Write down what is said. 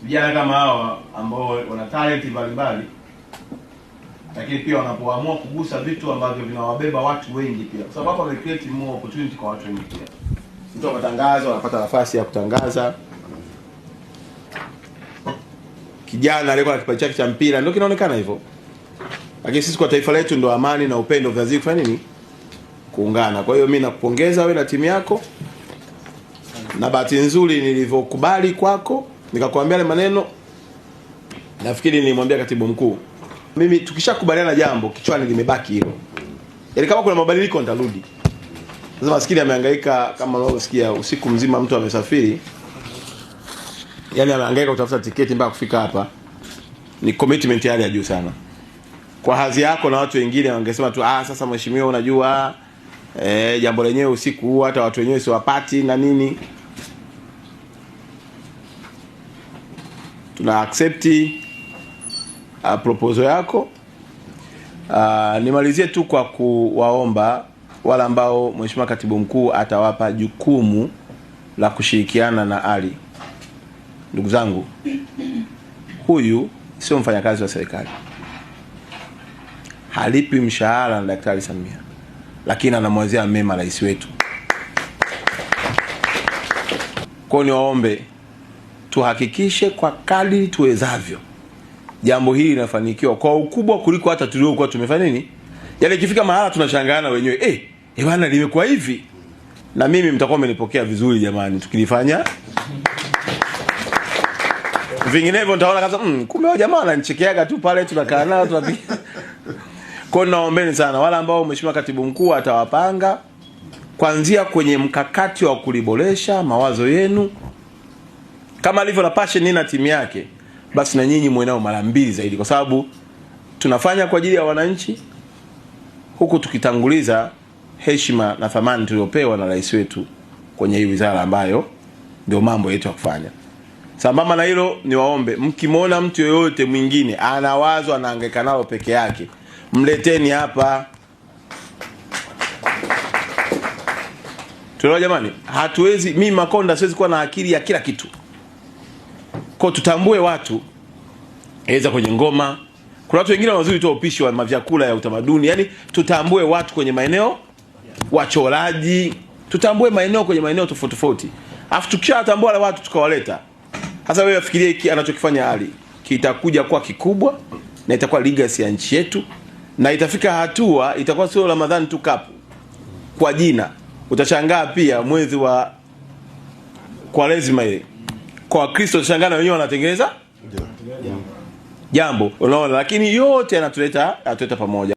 Vijana kama hawa ambao wana talent mbalimbali, lakini pia wanapoamua kugusa vitu ambavyo vinawabeba watu wengi pia, kwa sababu hapa wame create more opportunity kwa watu wengi pia. Mtu anatangaza, anapata nafasi ya kutangaza. Kijana aliyekuwa na kipaji chake cha mpira ndio kinaonekana hivyo. Lakini sisi kwa taifa letu ndio amani na upendo vinazidi kufanya nini? Kuungana. Kwa hiyo mimi nakupongeza wewe na timu yako. Na bahati nzuri nilivyokubali kwako, nikakwambia ile maneno, nafikiri nilimwambia katibu mkuu. Mimi tukishakubaliana jambo kichwani limebaki hilo. Yaani kama kuna mabadiliko nitarudi. Sasa maskini amehangaika kama unavyosikia usiku mzima mtu amesafiri. Yaani amehangaika kutafuta tiketi mpaka kufika hapa. Ni commitment hali ya juu sana. Kwa hadhi yako na watu wengine wangesema tu sasa mheshimiwa unajua jambo lenyewe usiku huu hata watu wenyewe si wapati na nini. Tuna accept proposal yako. Nimalizie tu kwa kuwaomba wale ambao mheshimiwa katibu mkuu atawapa jukumu la kushirikiana na Ali. Ndugu zangu, huyu sio mfanyakazi wa serikali. Halipi mshahara na Daktari Samia, lakini anamwazia mema rais wetu. Kwa niwaombe tuhakikishe kwa kadri tuwezavyo jambo hili linafanikiwa kwa ukubwa kuliko hata tuliokuwa tumefanya nini. Yaani ikifika mahala tunashangaana wenyewe, bwana limekuwa hivi. Na mimi mtakuwa mmenipokea vizuri jamani tukilifanya. Vinginevyo nitaona kama kumbe wao jamaa wananichekeaga tu pale tunakaa nao tunapiga. Kwa naombeni sana wale ambao mheshimiwa katibu mkuu atawapanga kuanzia kwenye mkakati wa kuliboresha mawazo yenu kama alivyo na passion na timu yake, basi na nyinyi muwe nao mara mbili zaidi, kwa sababu tunafanya kwa ajili ya wananchi huku tukitanguliza heshima na thamani tuliyopewa na rais wetu kwenye hii wizara ambayo ndio mambo yetu ya kufanya. Sambamba na hilo niwaombe mkimwona mtu yoyote mwingine anawazo anahangaika nalo peke yake, mleteni hapa. Tunaona jamani, hatuwezi mimi Makonda siwezi kuwa na akili ya kila kitu. Kwa tutambue watu aidha kwenye ngoma, kuna watu wengine wazuri tu upishi wa mavyakula ya utamaduni, yani tutambue watu kwenye maeneo wachoraji, tutambue maeneo kwenye maeneo tofauti tofauti. Afu tukishatambua wale watu tukawaleta. Sasa wewe fikirie hiki anachokifanya Ali kitakuja kwa kikubwa na itakuwa legacy ya nchi yetu, na itafika hatua itakuwa sio Ramadhani tu kapu kwa jina. Utashangaa pia mwezi wa Kwaresima ile kwa Kristo utashangaa wenyewe wanatengeneza jambo, unaona, lakini yote yanatuleta pamoja.